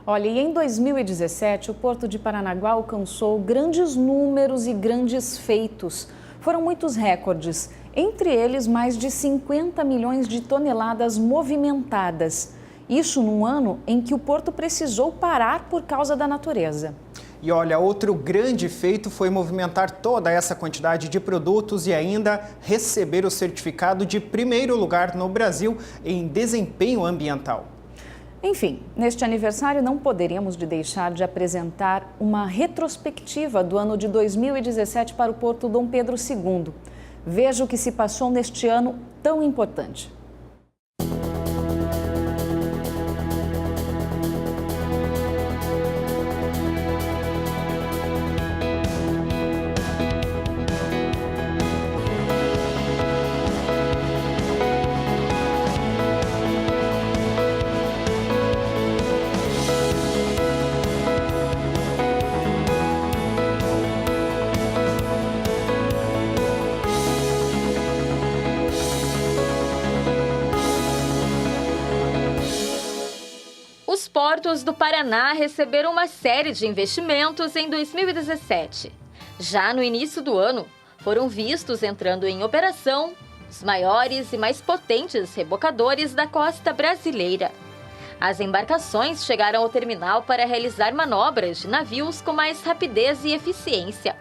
Olha, e em 2017, o Porto de Paranaguá alcançou grandes números e grandes feitos. Foram muitos recordes, entre eles mais de 50 milhões de toneladas movimentadas. Isso num ano em que o Porto precisou parar por causa da natureza. E olha, outro grande feito foi movimentar toda essa quantidade de produtos e ainda receber o certificado de primeiro lugar no Brasil em desempenho ambiental. Enfim, neste aniversário não poderíamos deixar de apresentar uma retrospectiva do ano de 2017 para o Porto Dom Pedro II. Veja o que se passou neste ano tão importante. Os portos do Paraná receberam uma série de investimentos em 2017. Já no início do ano, foram vistos entrando em operação os maiores e mais potentes rebocadores da costa brasileira. As embarcações chegaram ao terminal para realizar manobras de navios com mais rapidez e eficiência.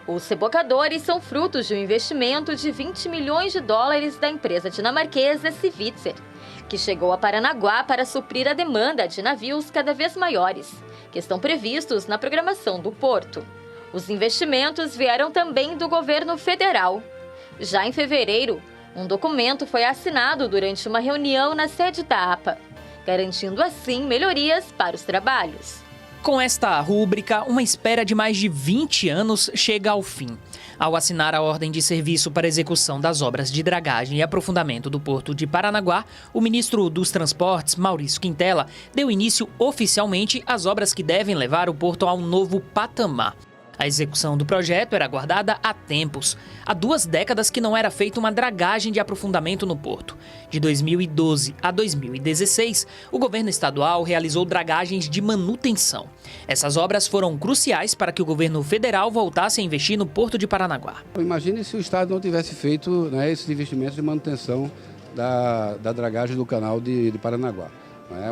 Os rebocadores são frutos de um investimento de 20 milhões de dólares da empresa dinamarquesa Svitzer, que chegou a Paranaguá para suprir a demanda de navios cada vez maiores, que estão previstos na programação do porto. Os investimentos vieram também do governo federal. Já em fevereiro, um documento foi assinado durante uma reunião na sede da APA, garantindo assim melhorias para os trabalhos. Com esta rúbrica, uma espera de mais de 20 anos chega ao fim. Ao assinar a ordem de serviço para execução das obras de dragagem e aprofundamento do Porto de Paranaguá, o ministro dos Transportes, Maurício Quintela, deu início oficialmente às obras que devem levar o porto a um novo patamar. A execução do projeto era aguardada há tempos. Há 2 décadas que não era feita uma dragagem de aprofundamento no porto. De 2012 a 2016, o governo estadual realizou dragagens de manutenção. Essas obras foram cruciais para que o governo federal voltasse a investir no Porto de Paranaguá. Imagine se o estado não tivesse feito esses investimentos de manutenção da dragagem do canal de Paranaguá.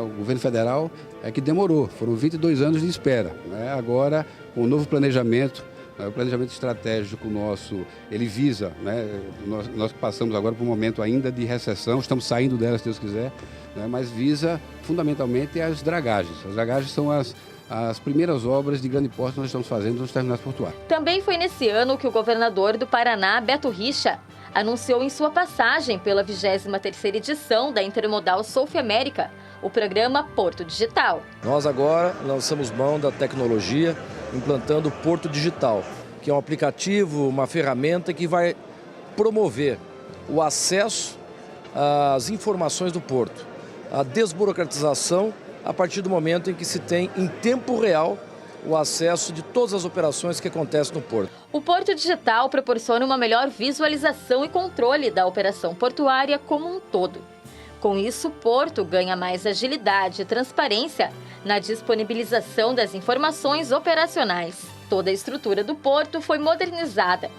O governo federal é que demorou, foram 22 anos de espera. Agora, com o novo planejamento, o planejamento estratégico nosso, ele visa, nós passamos agora por um momento ainda de recessão, estamos saindo dela, se Deus quiser, mas visa fundamentalmente as dragagens. As dragagens são as primeiras obras de grande porte que nós estamos fazendo nos terminais portuários. Também foi nesse ano que o governador do Paraná, Beto Richa, anunciou em sua passagem pela 23ª edição da Intermodal South América, o programa Porto Digital. Nós agora lançamos mão da tecnologia, implantando o Porto Digital, que é um aplicativo, uma ferramenta que vai promover o acesso às informações do porto, a desburocratização a partir do momento em que se tem em tempo real o acesso de todas as operações que acontecem no porto. O Porto Digital proporciona uma melhor visualização e controle da operação portuária como um todo. Com isso, o porto ganha mais agilidade e transparência na disponibilização das informações operacionais. Toda a estrutura do porto foi modernizada.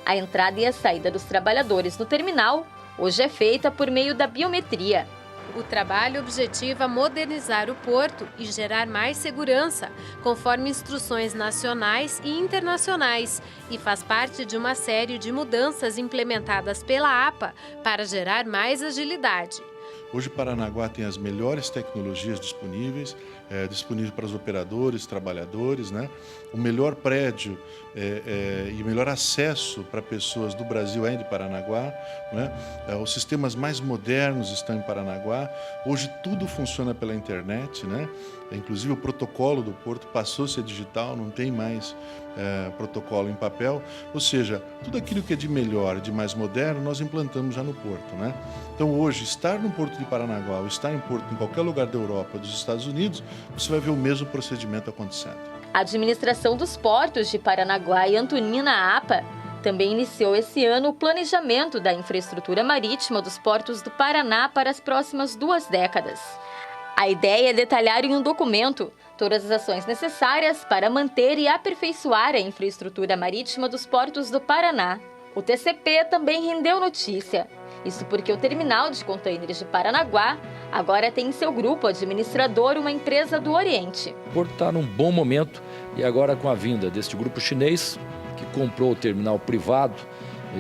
A entrada e a saída dos trabalhadores no terminal hoje é feita por meio da biometria. O trabalho objetiva modernizar o porto e gerar mais segurança, conforme instruções nacionais e internacionais, e faz parte de uma série de mudanças implementadas pela APA para gerar mais agilidade. Hoje Paranaguá tem as melhores tecnologias disponíveis para os operadores, trabalhadores, O melhor prédio e o melhor acesso para pessoas do Brasil é de Paranaguá, Os sistemas mais modernos estão em Paranaguá. Hoje tudo funciona pela internet, Inclusive o protocolo do porto passou a ser digital, não tem mais protocolo em papel. Ou seja, tudo aquilo que é de melhor, de mais moderno, nós implantamos já no porto, Então hoje, estar no Porto de Paranaguá ou estar em porto em qualquer lugar da Europa ou dos Estados Unidos, você vai ver o mesmo procedimento acontecendo. A administração dos portos de Paranaguá e Antonina APA também iniciou esse ano o planejamento da infraestrutura marítima dos portos do Paraná para as próximas 2 décadas. A ideia é detalhar em um documento todas as ações necessárias para manter e aperfeiçoar a infraestrutura marítima dos portos do Paraná. O TCP também rendeu notícia. Isso porque o terminal de contêineres de Paranaguá agora tem em seu grupo administrador uma empresa do Oriente. O porto está num bom momento e agora com a vinda deste grupo chinês, que comprou o terminal privado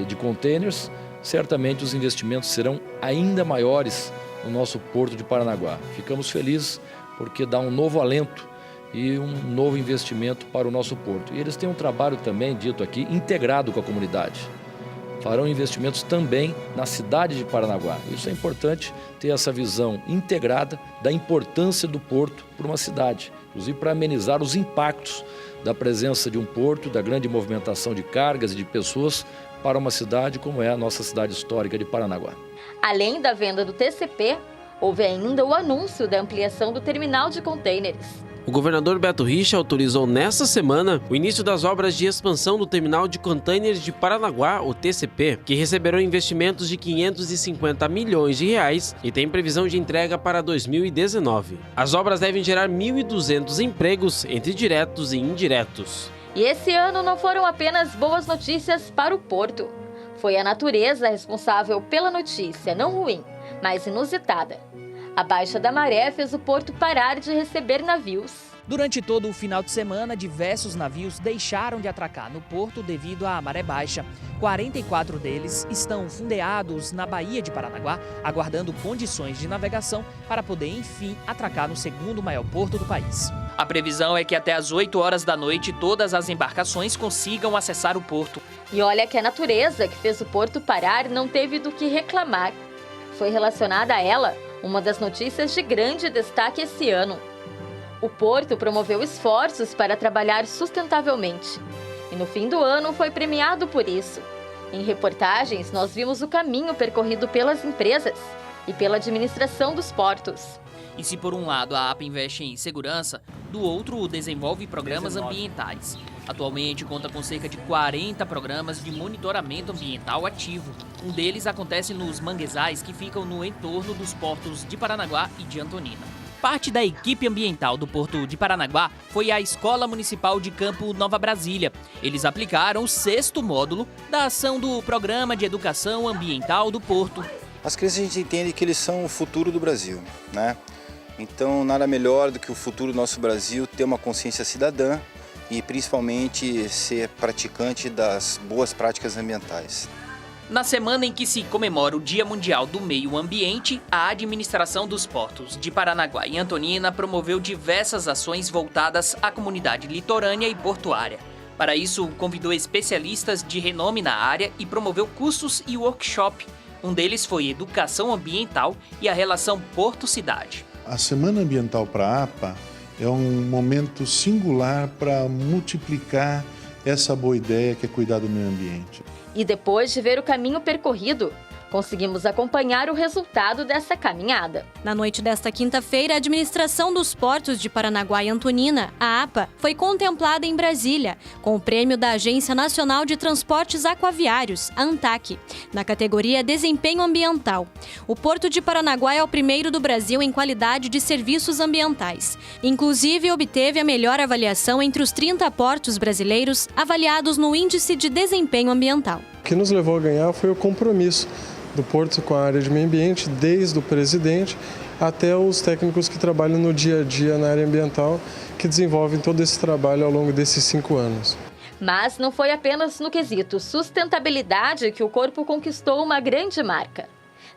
de contêineres, certamente os investimentos serão ainda maiores no nosso porto de Paranaguá. Ficamos felizes porque dá um novo alento e um novo investimento para o nosso porto. E eles têm um trabalho também, dito aqui, integrado com a comunidade. Farão investimentos também na cidade de Paranaguá. Isso é importante, ter essa visão integrada da importância do porto para uma cidade, inclusive para amenizar os impactos da presença de um porto, da grande movimentação de cargas e de pessoas para uma cidade como é a nossa cidade histórica de Paranaguá. Além da venda do TCP, houve ainda o anúncio da ampliação do terminal de contêineres. O governador Beto Richa autorizou nesta semana o início das obras de expansão do terminal de contêineres de Paranaguá, o TCP, que receberão investimentos de 550 milhões de reais e tem previsão de entrega para 2019. As obras devem gerar 1.200 empregos entre diretos e indiretos. E esse ano não foram apenas boas notícias para o porto. Foi a natureza responsável pela notícia, não ruim, mas inusitada. A baixa da maré fez o porto parar de receber navios. Durante todo o final de semana, diversos navios deixaram de atracar no porto devido à maré baixa. 44 deles estão fundeados na Baía de Paranaguá, aguardando condições de navegação para poder, enfim, atracar no segundo maior porto do país. A previsão é que até às 8 horas da noite todas as embarcações consigam acessar o porto. E olha que a natureza que fez o porto parar não teve do que reclamar. Foi relacionada a ela uma das notícias de grande destaque esse ano. O porto promoveu esforços para trabalhar sustentavelmente. E no fim do ano foi premiado por isso. Em reportagens, nós vimos o caminho percorrido pelas empresas e pela administração dos portos. E se por um lado a APA investe em segurança, do outro desenvolve programas ambientais. Atualmente conta com cerca de 40 programas de monitoramento ambiental ativo. Um deles acontece nos manguezais que ficam no entorno dos portos de Paranaguá e de Antonina. Parte da equipe ambiental do Porto de Paranaguá foi a Escola Municipal de Campo Nova Brasília. Eles aplicaram o 6º módulo da ação do Programa de Educação Ambiental do Porto. As crianças, a gente entende que eles são o futuro do Brasil, né? Então, nada melhor do que o futuro do nosso Brasil ter uma consciência cidadã e principalmente ser praticante das boas práticas ambientais. Na semana em que se comemora o Dia Mundial do Meio Ambiente, a administração dos portos de Paranaguá e Antonina promoveu diversas ações voltadas à comunidade litorânea e portuária. Para isso, convidou especialistas de renome na área e promoveu cursos e workshop. Um deles foi Educação Ambiental e a relação Porto-Cidade. A Semana Ambiental para a APA é um momento singular para multiplicar essa boa ideia que é cuidar do meio ambiente. E depois de ver o caminho percorrido, conseguimos acompanhar o resultado dessa caminhada. Na noite desta quinta-feira, a administração dos portos de Paranaguá e Antonina, a APA, foi contemplada em Brasília, com o prêmio da Agência Nacional de Transportes Aquaviários, a ANTAQ, na categoria Desempenho Ambiental. O Porto de Paranaguá é o primeiro do Brasil em qualidade de serviços ambientais. Inclusive, obteve a melhor avaliação entre os 30 portos brasileiros avaliados no Índice de Desempenho Ambiental. O que nos levou a ganhar foi o compromisso do Porto com a área de meio ambiente, desde o presidente até os técnicos que trabalham no dia a dia na área ambiental, que desenvolvem todo esse trabalho ao longo desses 5 anos. Mas não foi apenas no quesito sustentabilidade que o corpo conquistou uma grande marca.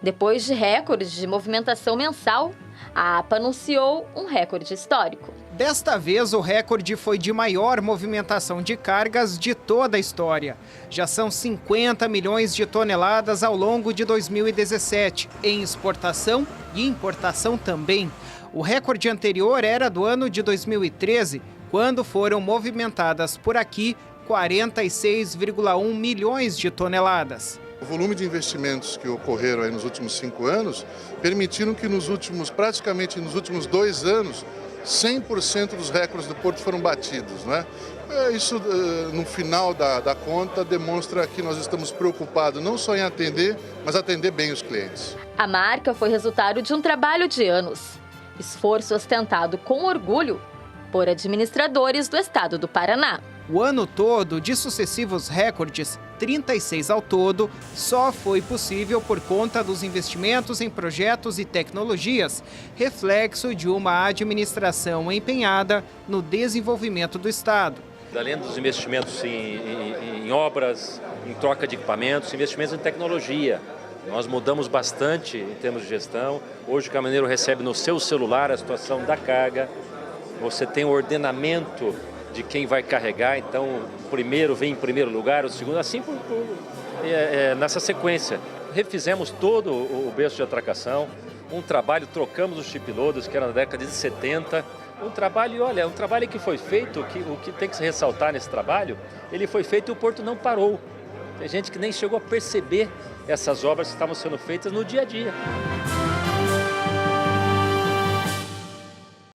Depois de recordes de movimentação mensal, a APA anunciou um recorde histórico. Desta vez, o recorde foi de maior movimentação de cargas de toda a história. Já são 50 milhões de toneladas ao longo de 2017, em exportação e importação também. O recorde anterior era do ano de 2013, quando foram movimentadas por aqui 46,1 milhões de toneladas. O volume de investimentos que ocorreram aí nos últimos 5 anos permitiram que praticamente nos últimos 2 anos, 100% dos recordes do Porto foram batidos, né? Isso, no final da conta, demonstra que nós estamos preocupados não só em atender, mas atender bem os clientes. A marca foi resultado de um trabalho de anos. Esforço ostentado com orgulho por administradores do estado do Paraná. O ano todo, de sucessivos recordes, 36 ao todo, só foi possível por conta dos investimentos em projetos e tecnologias, reflexo de uma administração empenhada no desenvolvimento do estado. Além dos investimentos em obras, em troca de equipamentos, investimentos em tecnologia. Nós mudamos bastante em termos de gestão. Hoje o caminhoneiro recebe no seu celular a situação da carga. Você tem o ordenamento de quem vai carregar, então o primeiro vem em primeiro lugar, o segundo, assim nessa sequência. Refizemos todo o berço de atracação, um trabalho, trocamos os chip loaders, que era na década de 70, um trabalho, olha, um trabalho que foi feito, o que tem que se ressaltar nesse trabalho, ele foi feito e o porto não parou. Tem gente que nem chegou a perceber essas obras que estavam sendo feitas no dia a dia.